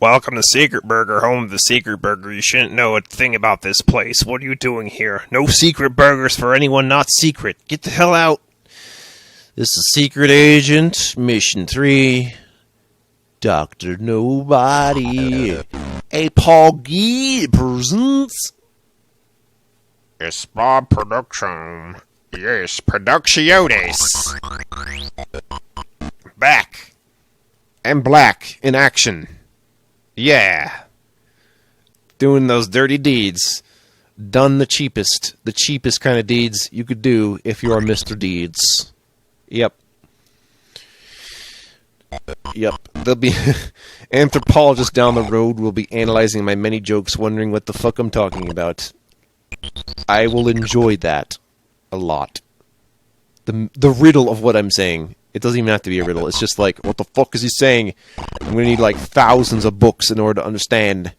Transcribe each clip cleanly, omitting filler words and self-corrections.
Welcome to Secret Burger, home of the Secret Burger. You shouldn't know a thing about this place. What are you doing here? No secret burgers for anyone not secret. Get the hell out. This is Secret Agent, Mission 3, Dr. Nobody, a Paul Gee presents. It's Bob Production. Yes, Productiones. Back. And black in action. Yeah. Doing those dirty deeds. Done the cheapest kind of deeds you could do if you're Mr. Deeds. Yep. There'll be anthropologists down the road will be analyzing my many jokes, wondering what the fuck I'm talking about. I will enjoy that a lot. The riddle of what I'm saying. It doesn't even have to be a riddle. It's just like, what the fuck is he saying? I'm going to need like thousands of books in order to understand.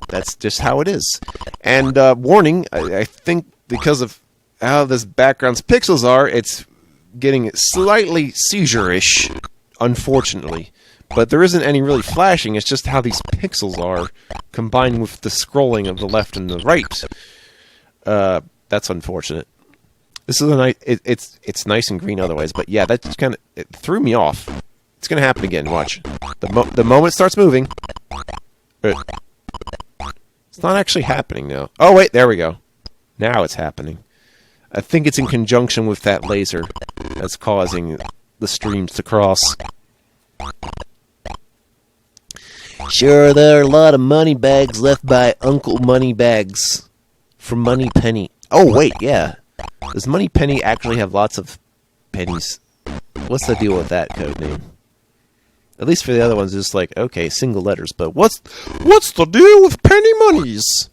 That's just how it is. And warning, I think because of how this background's pixels are, it's getting slightly seizure-ish, unfortunately. But there isn't any really flashing, it's just how these pixels are, combined with the scrolling of the left and the right. That's unfortunate. This is a nice. It's nice and green otherwise, but yeah, that just kind of it threw me off. It's gonna happen again. Watch. The moment it starts moving. It's not actually happening now. Oh wait, there we go. Now it's happening. I think it's in conjunction with that laser that's causing the streams to cross. Sure, there are a lot of money bags left by Uncle Moneybags from Money Penny. Oh wait, yeah. Does Money Penny actually have lots of pennies? What's the deal with that code name? At least for the other ones, it's just like, okay, single letters. But what's the deal with penny monies?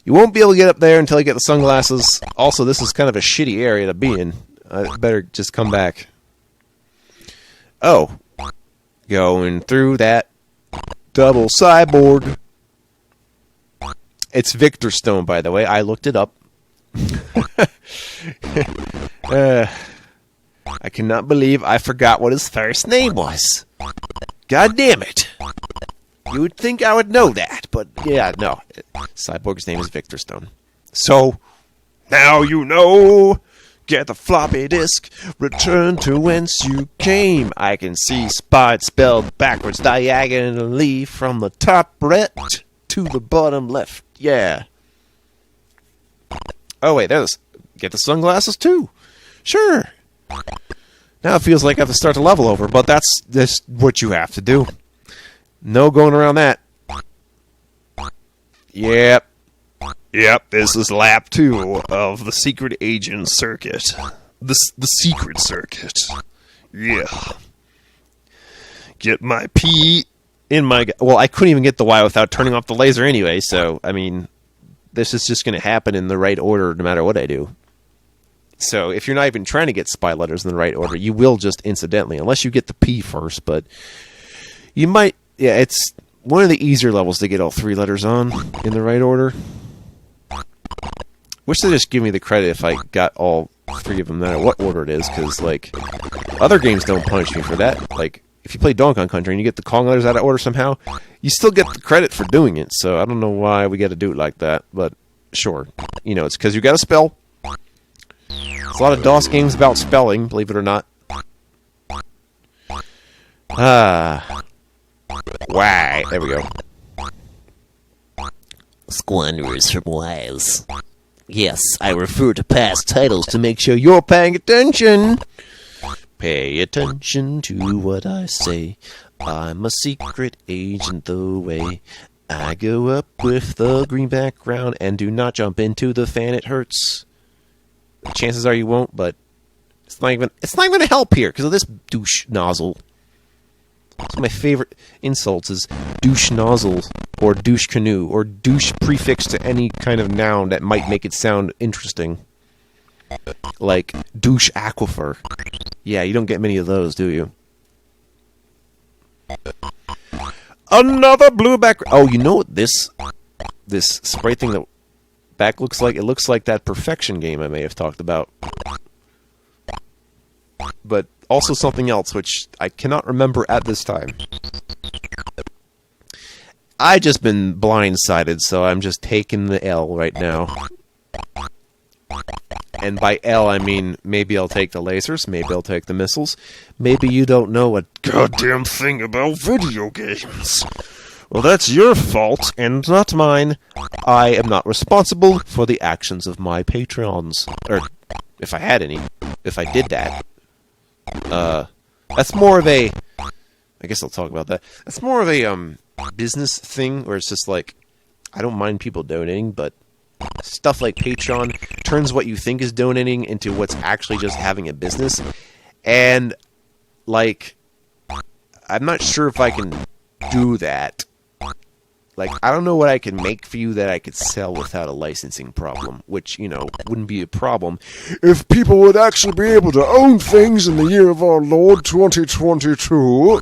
You won't be able to get up there until you get the sunglasses. Also, this is kind of a shitty area to be in. I better just come back. Oh. Going through that double cyborg. It's Victor Stone, by the way. I looked it up. I cannot believe I forgot what his first name was. God damn it. You would think I would know that, but yeah, no. Cyborg's name is Victor Stone. So, now you know. Get the floppy disk. Return to whence you came. I can see spot spelled backwards diagonally from the top right to the bottom left. Yeah. Oh, wait, there's... Get the sunglasses, too. Sure. Now it feels like I have to start the level over, but that's just what you have to do. No going around that. Yep, this is lap 2 of the Secret Agent Circuit. The Secret Circuit. Yeah. Get my P in my... Well, I couldn't even get the Y without turning off the laser anyway, so, I mean... This is just going to happen in the right order no matter what I do. So if you're not even trying to get spy letters in the right order, you will just incidentally, unless you get the P first, but you might, yeah, it's one of the easier levels to get all 3 letters on in the right order. Wish they'd just give me the credit if I got all 3 of them, no matter what order it is, because, like, other games don't punish me for that. Like, if you play Donkey Kong Country and you get the Kong letters out of order somehow, you still get the credit for doing it. So I don't know why we got to do it like that, but sure. You know, it's because you got to spell. There's a lot of DOS games about spelling, believe it or not. Why? There we go. Squanderers from Wise. Yes, I refer to past titles to make sure you're paying attention. Pay attention to what I say. I'm a secret agent the way. I go up with the green background and do not jump into the fan, it hurts. Chances are you won't, but it's not even going to help here because of this douche nozzle. One of my favorite insults is douche nozzle or douche canoe or douche prefixed to any kind of noun that might make it sound interesting. Like douche aquifer. Yeah, you don't get many of those, do you? Another blue background. Oh, you know what this sprite thing that back looks like? It looks like that Perfection game I may have talked about. But also something else, which I cannot remember at this time. I just been blindsided, so I'm just taking the L right now. And by L, I mean maybe I'll take the lasers, maybe I'll take the missiles, maybe you don't know a goddamn thing about video games. Well, that's your fault, and not mine. I am not responsible for the actions of my Patreons. Or, if I had any. If I did that. That's more of a... I guess I'll talk about that. That's more of a, business thing, where it's just like, I don't mind people donating, but stuff like Patreon turns what you think is donating into what's actually just having a business. And, like, I'm not sure if I can do that. Like, I don't know what I can make for you that I could sell without a licensing problem, which, you know, wouldn't be a problem if people would actually be able to own things in the year of our Lord 2022.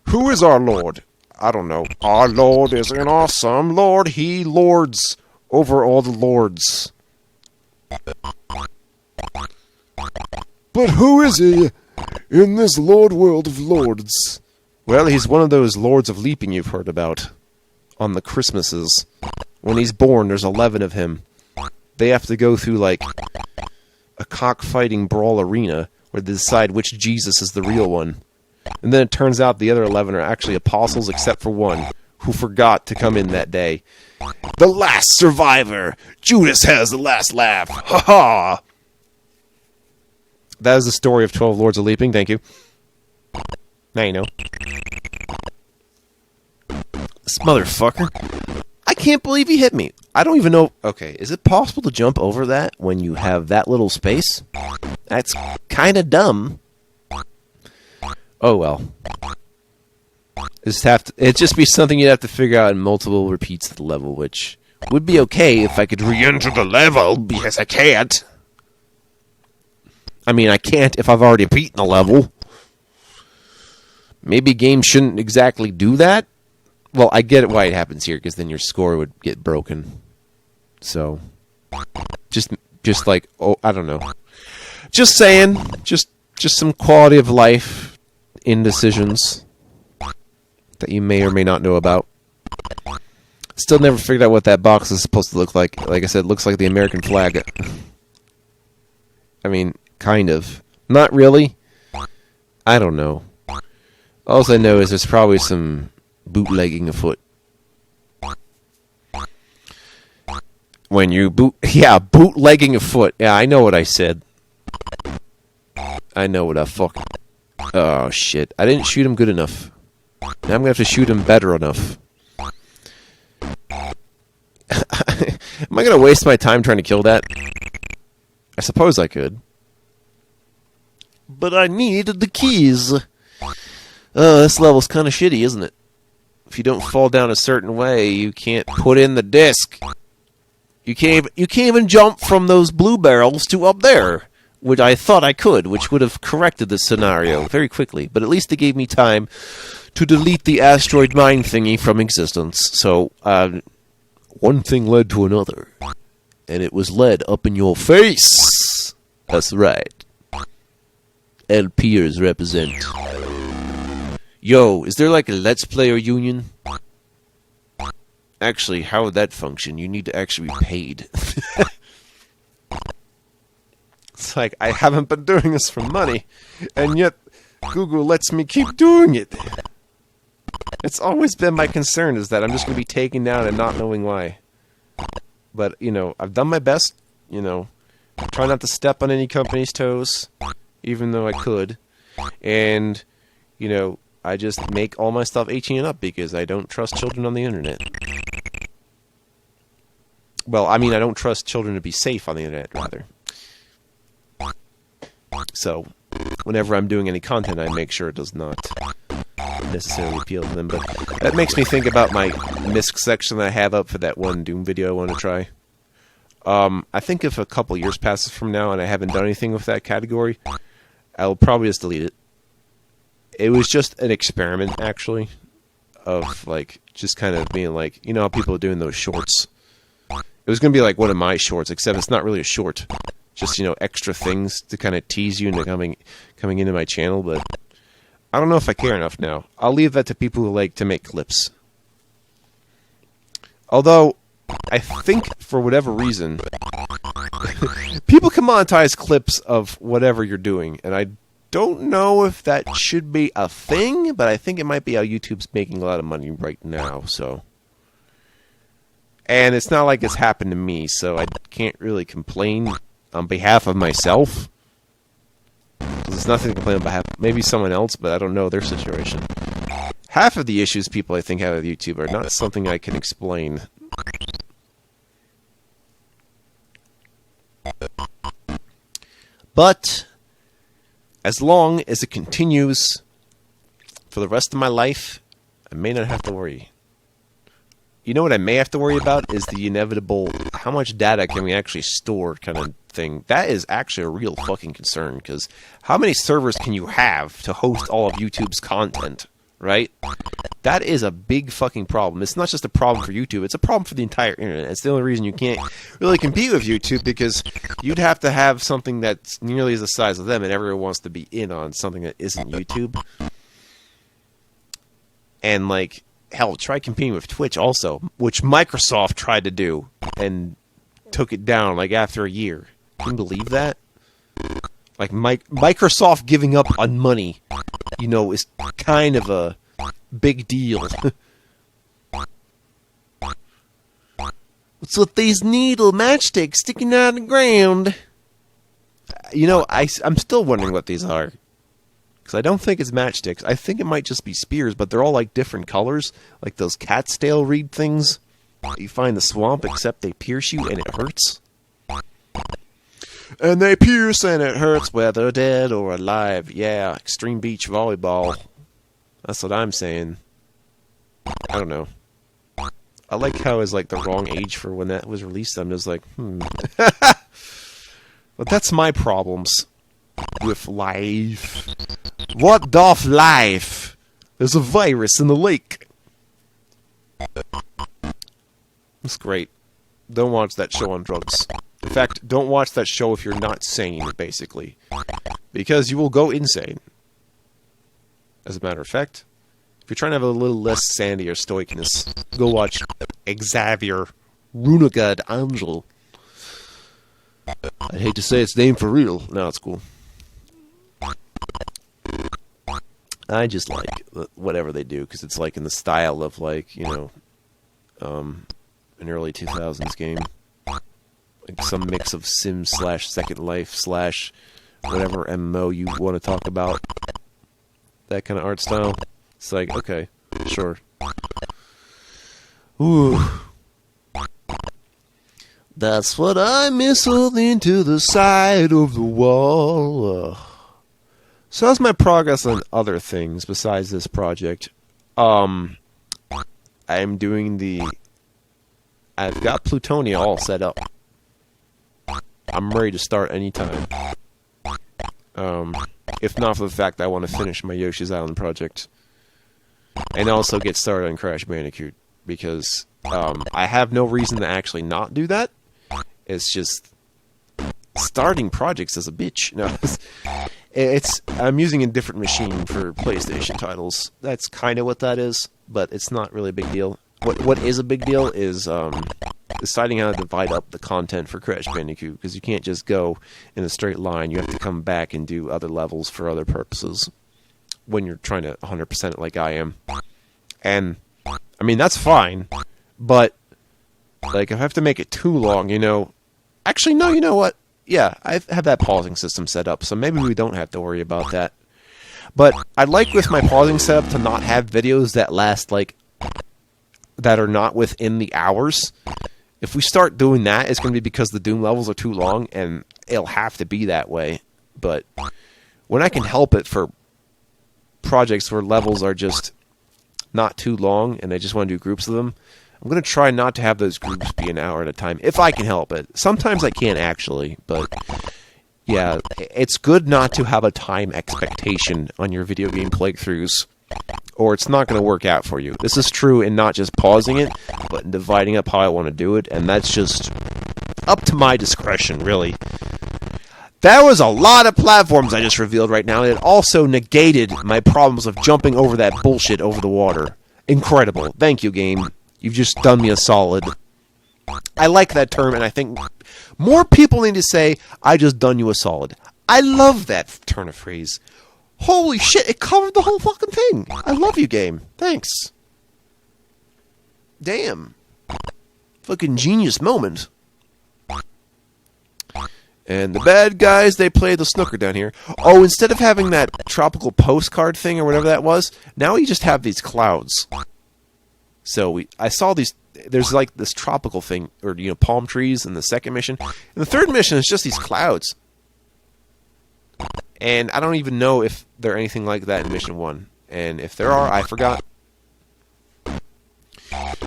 Who is our Lord? I don't know. Our Lord is an awesome Lord. He lords over all the lords. But who is he in this Lord world of lords? Well, he's one of those Lords of Leaping you've heard about on the Christmases. When he's born, there's 11 of him. They have to go through, like, a cockfighting brawl arena where they decide which Jesus is the real one. And then it turns out the other 11 are actually apostles except for one, who forgot to come in that day. The last survivor! Judas has the last laugh! Ha ha! That is the story of 12 Lords of Leaping, thank you. Now you know. This motherfucker. I can't believe he hit me. I don't even know... Okay, is it possible to jump over that when you have that little space? That's kinda dumb. Oh well. It'd just be something you'd have to figure out in multiple repeats of the level, which would be okay if I could re-enter the level, because I can't. I mean, I can't if I've already beaten the level. Maybe games shouldn't exactly do that. Well, I get it why it happens here, because then your score would get broken. So, just like, oh, I don't know. Just saying, just some quality of life indecisions that you may or may not know about. Still never figured out what that box is supposed to look like. Like I said, it looks like the American flag. I mean, kind of. Not really. I don't know. All I know is there's probably some bootlegging afoot. When you bootlegging afoot. Yeah, I know what I said. I know what I fucking... Oh, shit. I didn't shoot him good enough. Now I'm gonna have to shoot him better enough. Am I gonna waste my time trying to kill that? I suppose I could. But I need the keys. Oh, this level's kind of shitty, isn't it? If you don't fall down a certain way, you can't put in the disc. You can't even jump from those blue barrels to up there, which I thought I could, which would have corrected this scenario very quickly. But at least it gave me time to delete the asteroid mine thingy from existence. So, one thing led to another. And it was led up in your face. That's right. LPers represent. Yo, is there like a Let's Player union? Actually, how would that function? You need to actually be paid. It's like, I haven't been doing this for money, and yet Google lets me keep doing it. It's always been my concern, is that I'm just going to be taken down and not knowing why. But, you know, I've done my best, you know. Try not to step on any company's toes, even though I could. And, you know, I just make all my stuff 18 and up because I don't trust children on the internet. Well, I mean, I don't trust children to be safe on the internet, rather. So, whenever I'm doing any content, I make sure it does not necessarily appeal to them. But that makes me think about my MISC section that I have up for that one Doom video I want to try. I think if a couple years passes from now and I haven't done anything with that category, I'll probably just delete it. It was just an experiment, actually, of, like, just kind of being like, you know how people are doing those shorts? It was going to be like one of my shorts, except it's not really a short. just, you know, extra things to kind of tease you into coming into my channel, but I don't know if I care enough now. I'll leave that to people who like to make clips. Although, I think, for whatever reason, people can monetize clips of whatever you're doing, and I don't know if that should be a thing, but I think it might be how YouTube's making a lot of money right now, so. And it's not like it's happened to me, so I can't really complain on behalf of myself. There's nothing to complain on behalf of maybe someone else, but I don't know their situation. Half of the issues people I think have with YouTube are not something I can explain. But as long as it continues for the rest of my life, I may not have to worry. You know what I may have to worry about is the inevitable how much data can we actually store kind of thing. That is actually a real fucking concern, because how many servers can you have to host all of YouTube's content, right? That is a big fucking problem. It's not just a problem for YouTube, it's a problem for the entire internet. It's the only reason you can't really compete with YouTube, because you'd have to have something that's nearly the size of them, and everyone wants to be in on something that isn't YouTube. And, like, hell, try competing with Twitch also, which Microsoft tried to do and took it down, like, after a year. Can you believe that? Like, Microsoft giving up on money, you know, is kind of a big deal. What's with these needle matchsticks sticking out of the ground? You know, I'm still wondering what these are. Because I don't think it's matchsticks. I think it might just be spears, but they're all like different colors. Like those cat's tail reed things you find in the swamp, except they pierce you and it hurts. And they pierce and it hurts whether dead or alive. Yeah, extreme beach volleyball. That's what I'm saying. I don't know. I like how it's like the wrong age for when that was released. I'm just like, But that's my problems with life. What doth life? There's a virus in the lake. That's great. Don't watch that show on drugs. In fact, don't watch that show if you're not sane, basically. Because you will go insane. As a matter of fact, if you're trying to have a little less sanity or stoicness, go watch Xavier Runagad Angel. I hate to say its name for real. No, it's cool. I just like whatever they do, because it's like in the style of, like, you know, an early 2000s game. Like some mix of Sims / Second Life / whatever MMO you want to talk about. That kind of art style. It's like, okay, sure. Ooh. That's what I missiled into the side of the wall. So how's my progress on other things besides this project? I'm doing I've got Plutonia all set up. I'm ready to start anytime. If not for the fact that I want to finish my Yoshi's Island project. And also get started on Crash Bandicoot. Because I have no reason to actually not do that. It's just starting projects as a bitch. No, I'm using a different machine for PlayStation titles. That's kind of what that is, but it's not really a big deal. What is a big deal is deciding how to divide up the content for Crash Bandicoot, because you can't just go in a straight line. You have to come back and do other levels for other purposes when you're trying to 100% it like I am. And, I mean, that's fine, but, like, if I have to make it too long, you know... Actually, no, you know what? Yeah, I have that pausing system set up, so maybe we don't have to worry about that. But I'd like with my pausing setup to not have videos that last, like, that are not within the hours. If we start doing that, it's going to be because the Doom levels are too long, and it'll have to be that way. But when I can help it for projects where levels are just not too long, and I just want to do groups of them, I'm going to try not to have those groups be an hour at a time, if I can help it. Sometimes I can't, actually, but yeah, it's good not to have a time expectation on your video game playthroughs, or it's not going to work out for you. This is true in not just pausing it, but in dividing up how I want to do it, and that's just up to my discretion, really. That was a lot of platforms I just revealed right now, and it also negated my problems of jumping over that bullshit over the water. Incredible. Thank you, game. You've just done me a solid. I like that term, and I think more people need to say, I just done you a solid. I love that turn of phrase. Holy shit, it covered the whole fucking thing. I love you, game. Thanks. Damn. Fucking genius moment. And the bad guys, they play the snooker down here. Oh, instead of having that tropical postcard thing or whatever that was, now we just have these clouds. So I saw these, there's like this tropical thing, or, you know, palm trees in the second mission. And the third mission is just these clouds. And I don't even know if they're anything like that in mission 1. And if there are, I forgot.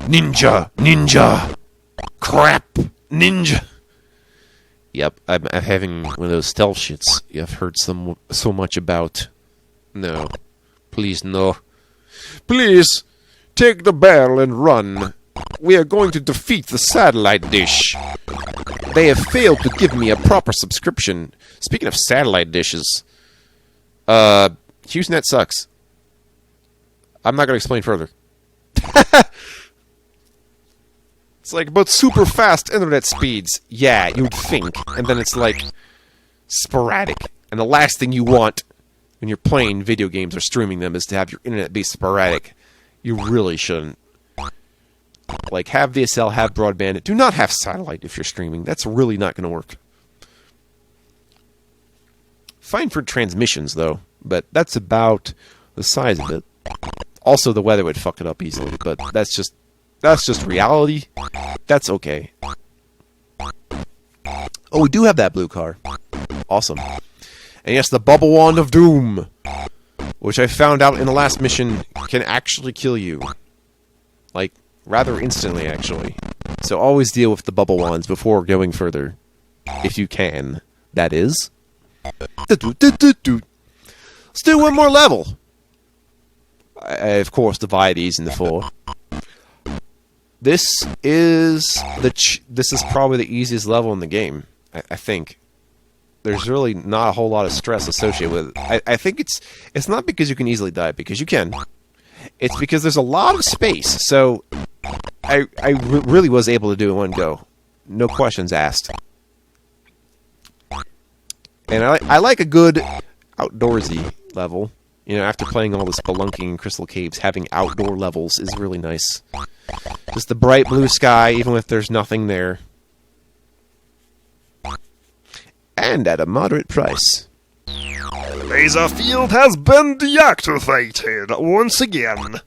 Ninja! Ninja! Crap! Ninja! Yep, I'm having one of those stealth shits I've heard so much about. No. Please, no. Please, take the barrel and run. We are going to defeat the satellite dish. They have failed to give me a proper subscription. Speaking of satellite dishes, HughesNet sucks. I'm not going to explain further. It's like, but super fast internet speeds. Yeah, you'd think. And then it's like, sporadic. And the last thing you want when you're playing video games or streaming them is to have your internet be sporadic. You really shouldn't. Like, have DSL, have broadband. Do not have satellite if you're streaming. That's really not going to work. Fine for transmissions, though. But that's about the size of it. Also, the weather would fuck it up easily. But that's just reality. That's okay. Oh, we do have that blue car. Awesome. And yes, the Bubble Wand of Doom, which I found out in the last mission, can actually kill you. Like, rather instantly, actually. So always deal with the Bubble Wands before going further. If you can, that is. Let's do one more level. I of course, divide these into 4. This is probably the easiest level in the game, I think. There's really not a whole lot of stress associated with it. I think it's not because you can easily die, because you can. It's because there's a lot of space, so I really was able to do it in one go. No questions asked. And I like a good outdoorsy level. You know, after playing all this spelunking in Crystal Caves, having outdoor levels is really nice. Just the bright blue sky, even if there's nothing there. And at a moderate price. Laser field has been deactivated once again.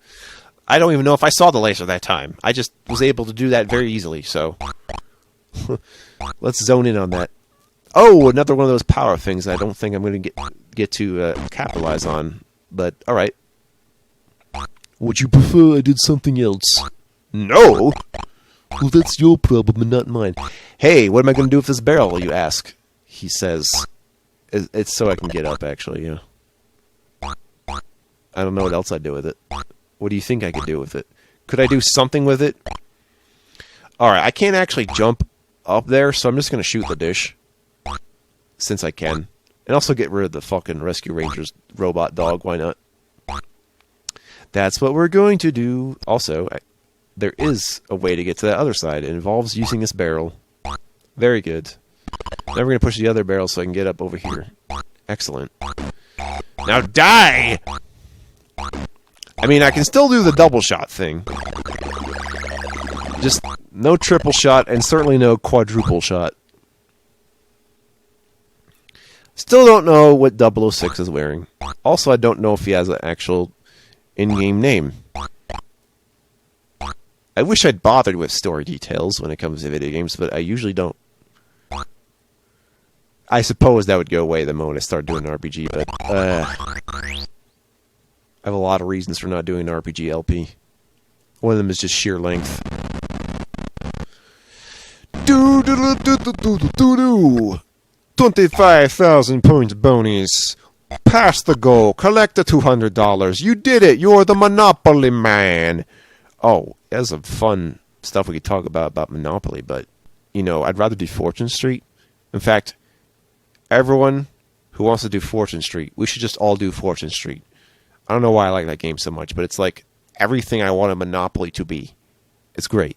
I don't even know if I saw the laser that time. I just was able to do that very easily, so... Let's zone in on that. Oh, another one of those power things I don't think I'm going to get to capitalize on. But, alright. Would you prefer I did something else? No! Well, that's your problem and not mine. Hey, what am I going to do with this barrel, you ask? He says. It's so I can get up, actually, yeah. I don't know what else I'd do with it. What do you think I could do with it? Could I do something with it? Alright, I can't actually jump up there, so I'm just going to shoot the dish. Since I can. And also get rid of the fucking Rescue Rangers robot dog, why not? That's what we're going to do. Also, there is a way to get to that other side. It involves using this barrel. Very good. Now we're going to push the other barrel so I can get up over here. Excellent. Now die! I mean, I can still do the double shot thing. Just no triple shot and certainly no quadruple shot. Still don't know what 006 is wearing. Also, I don't know if he has an actual in-game name. I wish I'd bothered with story details when it comes to video games, but I usually don't. I suppose that would go away the moment I start doing an RPG, but I have a lot of reasons for not doing an RPG LP. One of them is just sheer length. Do 25,000 points bonus. Pass the goal. Collect the $200. You did it. You're the Monopoly man. Oh, there's some fun stuff we could talk about Monopoly, but, you know, I'd rather do Fortune Street. In fact, everyone who wants to do Fortune Street, we should just all do Fortune Street. I don't know why I like that game so much, but it's like everything I want a Monopoly to be. It's great.